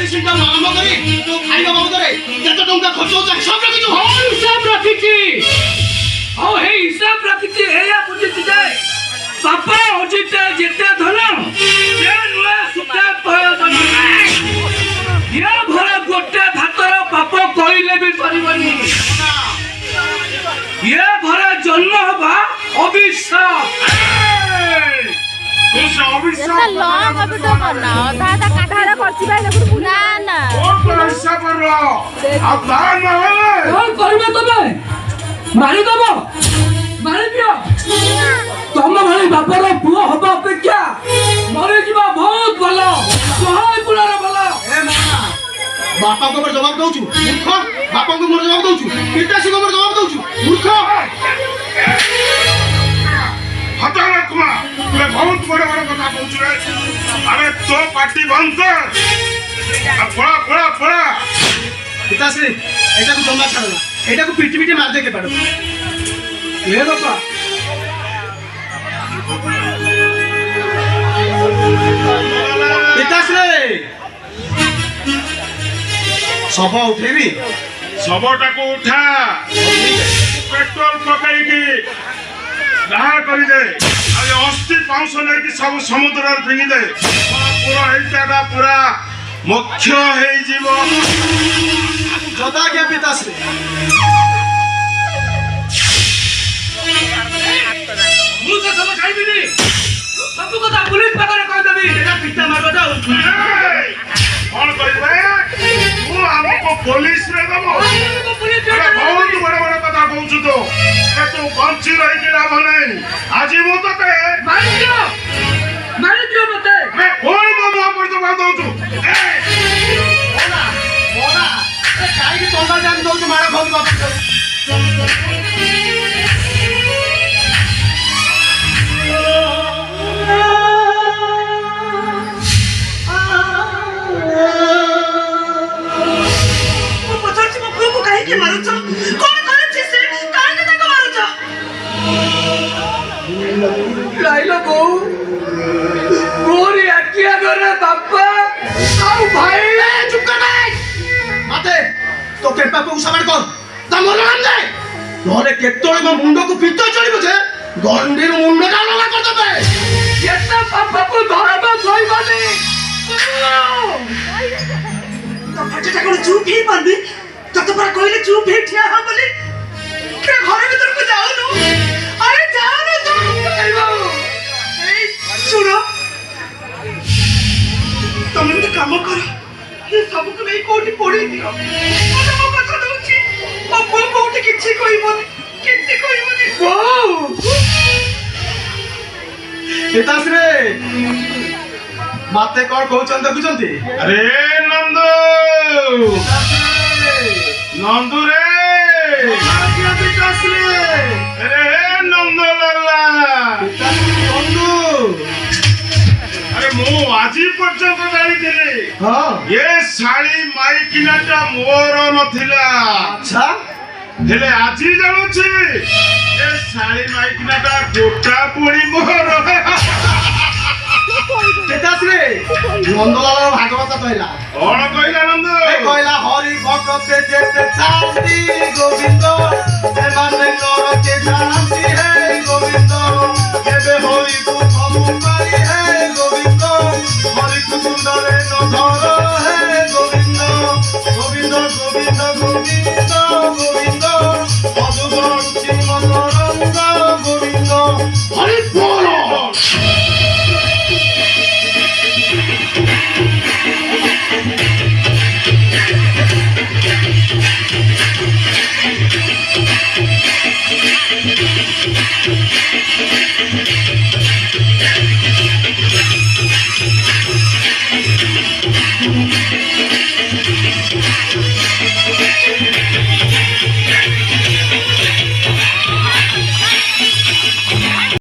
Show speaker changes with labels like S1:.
S1: Medicine ଟା ଆରମ୍ଭ କରି ତୁ ଖାଇବା ବାବଦରେ କେତେ ଟଙ୍କା ଖର୍ଚ୍ଚ ହଉଛି ହିସାବ ରଖିଛୁ?
S2: ହଁ ହିସାବ ରଖିଛି। ଆଉ ହେଇ ହିସାବ ରଖିଛି ଏଇଆ ବୁଝିଛି ଯେ ବାପା ଅଜିତେ ଯେତେ ଧନ ସେ ନୁହେଁ ସୁଖା ପ୍ରୟୋଜନ। ଇଏ ଭରା ଗୋଟେ ଭାତର ପାପ କହିଲେ ବି ସରିବନି। ଇଏ ଭରା ଜନ୍ମ ହବା ଅଭିଶାପ। ମାରିଦବ ମାରିଦିଅ। ତମ ଭଳି ବାପର ପୁଅ ହବା ଅପେକ୍ଷା ମରିଯିବା ବହୁତ ଭଲ, ଶହେ ଗୁଣରେ ଭଲ।
S1: ବାପାଙ୍କ ଉପରେ ଜବାବ ଦଉଛୁ ମୂର୍ଖ। ବାପାଙ୍କ ଉପରେ ଜବାବ ଦଉଛୁ, ପିତାଶ୍ରୀଙ୍କ ଉପରେ ଜବାବ ଦଉଛୁ ମୂର୍ଖ।
S3: ବହୁତ ବଡ ବଡ କଥା କହୁଛୁ। ଆରେ ତୋ ପାଟି ବନ୍ଦ କର। ପଳା ପଳା ପଳା।
S1: ପିତାଶ୍ରୀ ଏଇଟାକୁ ଜମା ଛାଡ଼ ନା, ଏଇଟାକୁ ପିଟି ପିଟି ମାରିଦେ କେପାడు।
S2: ଏ ବାପା
S1: ପିତାଶ୍ରୀ ଶବ ଉଠେଇବି।
S3: ଶବଟାକୁ ଉଠା, ପେଟ୍ରୋଲ ପକେଇକି ଦାହ କରିଦେ। ଆଉ ଅସ୍ଥି ପାଉଁଶ ନେଇକି ସବୁ ସମୁଦ୍ରରେ ଫିଙ୍ଗିଦେ। ପୁରା ହେଇଟା ପୁରା ମୁଖ୍ୟ ହେଇଯିବ।
S1: ଯଥାଜ୍ଞା ପିତାଶ୍ରୀ।
S2: ମୁଁ ସେ ସବୁ ଖାଇବିନି, ସବୁ କଥା ପୁଲିସ ପାଖରେ କହିଦେବି।
S1: ଏଇଟା ପିତା ମାରଟା ଆଉ
S3: କଣ କହିବେ? ମୁଁ ଆମକୁ ପୋଲିସରେ ଦେବ? ବହୁତ ବଡ ବଡ କଥା କହୁଛୁ ତୁ। ତୁ ବଞ୍ଚି ରହିକି ଲାଭ ନାହିଁ। ଆଜି ମୁଁ ତତେ
S2: ମାରିଦିଅ ମତେ।
S3: ପୁଣି ମୋ ମୁହଁ ଉପରେ ଜବାବ ଦଉଛୁ।
S1: କାହିଁକି ତଣ୍ଡା ଜାଣି ଦଉଛୁ ମାଡ଼ ଖାଉଛୁ ବାପା?
S4: ମୁଁ ପଚାରୁଛି ମୋ ପୁଅକୁ କାହିଁକି ମାରୁଛ? କଣ କରୁଛି ସେ? କାହିଁକି ତାକୁ ମାରୁଛ?
S2: ଲାଇଲ ବୋଉ ମୋରି ଆଖି ଆଗରେ ବାପା ଆଉ ଭାଇ।
S1: ଚୁପ କର ମତେ তো কেপাকে উসাবার কর তা মনে নাম দে নহলে কেতলে মো মুন্ডকু পিত্ত চলিব যে গন্ডির মুন্ডটা লগা করে দেবে।
S2: কেতে বাপাকু ধরবা কইবনি।
S4: তো ফাটাটা কোন চুপ হি পারবি? তত পর কইলে চুপ হি ঠিয়া হ বলি কে ঘরের ভিতরକୁ যাওনো। আরে যাও না তো কইবো। এই শুনো তুমি তো কাম করো। ये सब को नहीं कोटी पड़ी दियो। मुझे वो কথা দউছি ମୋ ପୁଅ କୋଉଠି କିଛି କହିବନି, କିଛି କହିବନି।
S2: ବୋଉ
S1: ପିତାଶ୍ରୀ মাতে কଣ କହୁଛନ୍ତି ଦେଖୁଛନ୍ତି?
S3: আরে নন্দু নন্দু রে।
S1: পিতাশ্ରୀ
S3: আরে নন্দু লালা।
S1: বন্ধু
S3: আরে ମୁଁ ଆଜି ପର୍ଯ୍ୟନ୍ତ ଜାଣିଥିଲି
S1: ହଁ
S3: ଏ ଶାଢୀ ମାଇକିନାଟା ମୋର ନଥିଲା।
S1: ଆଚ୍ଛା
S3: ହେଲେ ଆଜି ଜାଣୁଛି ଏ ଶାଢୀ ମାଇକିନାଟା ଗୋଟା ପୁଣି ମୋର।
S1: ପିତାଶ୍ରୀ ନନ୍ଦଲାଲର ଭାଗବତ କହିଲା
S3: କଣ କହିଲା ନନ୍ଦ?
S1: କହିଲା ହରି ଭକ୍ତେ ଯେତେ ଶାନ୍ତି ଗୋବିନ୍ଦ ସେମାନେ ନରକେ ଯାଆନ୍ତି ହେ ଗୋବିନ୍ଦ କେବେ ହରିକୁ ସବୁ ପାରି ହେ ଗୋବିନ୍ଦ ହରିକୁ ତୁଣ୍ଡରେ ନ ଧର ହେ ଗୋବିନ୍ଦ ଗୋବିନ୍ଦ ଗୋବିନ୍ଦ ଗୋବିନ୍ଦ ଗୋବିନ୍ଦ ମଧୁ ଗଡ଼ୁଛି ମକରନ୍ଦ ଗୋବିନ୍ଦ ହରି ବୋଲ।